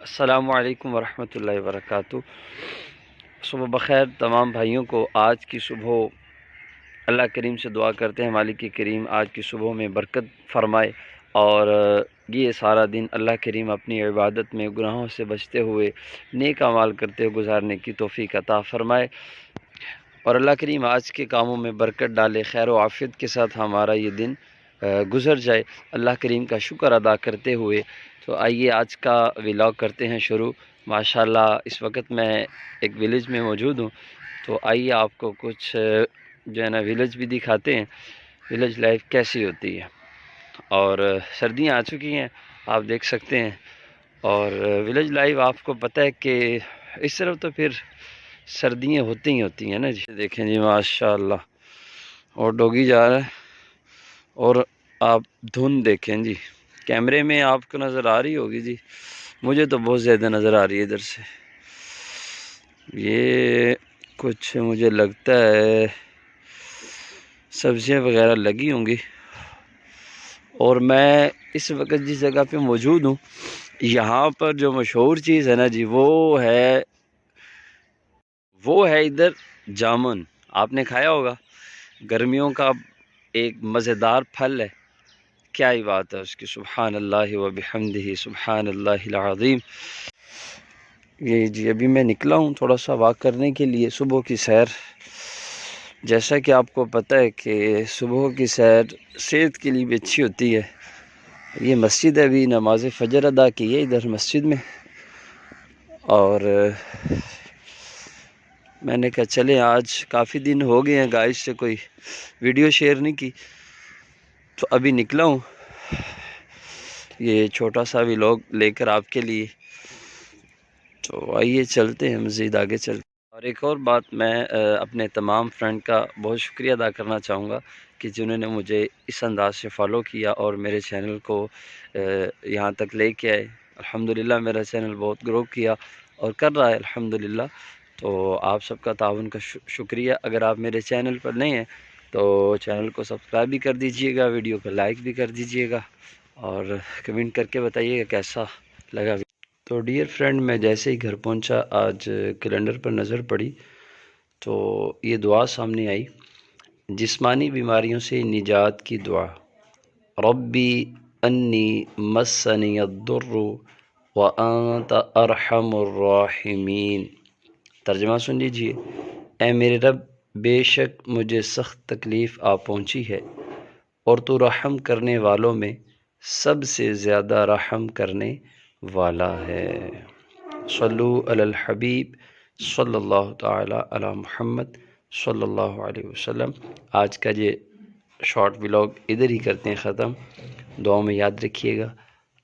السلام علیکم ورحمۃ اللہ وبرکاتہ۔ صبح بخیر تمام بھائیوں کو۔ آج کی صبح اللہ کریم سے دعا کرتے ہیں مالک کریم آج کی صبح میں برکت فرمائے، اور یہ سارا دن اللہ کریم اپنی عبادت میں گناہوں سے بچتے ہوئے نیک اعمال کرتے ہوئے گزارنے کی توفیق عطا فرمائے، اور اللہ کریم آج کے کاموں میں برکت ڈالے، خیر و عافیت کے ساتھ ہمارا یہ دن گزر جائے۔ اللہ کریم کا شکر ادا کرتے ہوئے تو آئیے آج کا ولاگ کرتے ہیں شروع۔ ماشاءاللہ اس وقت میں ایک ولیج میں موجود ہوں، تو آئیے آپ کو کچھ جو ہے نا ولیج بھی دکھاتے ہیں، ولیج لائف کیسی ہوتی ہے۔ اور سردیاں آ چکی ہیں آپ دیکھ سکتے ہیں، اور ولیج لائف آپ کو پتہ ہے کہ اس طرف تو پھر سردیاں ہوتی ہیں نا جی۔ دیکھیں جی ماشاءاللہ، اور ڈوگی جا رہا ہے، اور آپ دھند دیکھیں جی، کیمرے میں آپ کو نظر آ رہی ہوگی جی، مجھے تو بہت زیادہ نظر آ رہی ہے ادھر سے۔ یہ کچھ مجھے لگتا ہے سبزیاں وغیرہ لگی ہوں گی، اور میں اس وقت جس جگہ پہ موجود ہوں یہاں پر جو مشہور چیز ہے نا جی وہ ہے ادھر جامن۔ آپ نے کھایا ہوگا، گرمیوں کا ایک مزیدار پھل ہے، کیا ہی بات ہے اس کی، سبحان اللہ و بحمدہ سبحان اللہ العظیم۔ یہ جی ابھی میں نکلا ہوں تھوڑا سا واک کرنے کے لیے، صبح کی سیر۔ جیسا کہ آپ کو پتہ ہے کہ صبح کی سیر صحت کے لیے بھی اچھی ہوتی ہے۔ یہ مسجد ہے، ابھی نماز فجر ادا کی ہے ادھر مسجد میں، اور میں نے کہا چلیں آج کافی دن ہو گئے ہیں گائز سے کوئی ویڈیو شیئر نہیں کی، تو ابھی نکلا ہوں یہ چھوٹا سا ولاگ لے کر آپ کے لیے۔ تو آئیے چلتے ہیں مزید آگے چلتے ہیں۔ اور ایک اور بات، میں اپنے تمام فرینڈ کا بہت شکریہ ادا کرنا چاہوں گا کہ جنہوں نے مجھے اس انداز سے فالو کیا اور میرے چینل کو یہاں تک لے کے آئے۔ الحمدللہ میرا چینل بہت گرو کیا اور کر رہا ہے الحمدللہ۔ تو آپ سب کا تعاون کا شکریہ۔ اگر آپ میرے چینل پر نئے ہیں تو چینل کو سبسکرائب بھی کر دیجئے گا، ویڈیو کو لائک بھی کر دیجئے گا، اور کمنٹ کر کے بتائیے گا کیسا لگا۔ تو ڈیئر فرینڈ، میں جیسے ہی گھر پہنچا آج کیلنڈر پر نظر پڑی تو یہ دعا سامنے آئی، جسمانی بیماریوں سے نجات کی دعا، ربی انی مسنی الضر وانت ارحم الراحمین۔ ترجمہ سن لیجئے، اے میرے رب بے شک مجھے سخت تکلیف آ پہنچی ہے، اور تو رحم کرنے والوں میں سب سے زیادہ رحم کرنے والا ہے۔ صلو علی الحبیب صلی اللہ تعالی علی محمد صلی اللہ علیہ وسلم۔ آج کا یہ شارٹ ولاگ ادھر ہی کرتے ہیں ختم، دعاؤں میں یاد رکھیے گا۔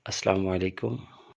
السلام علیکم۔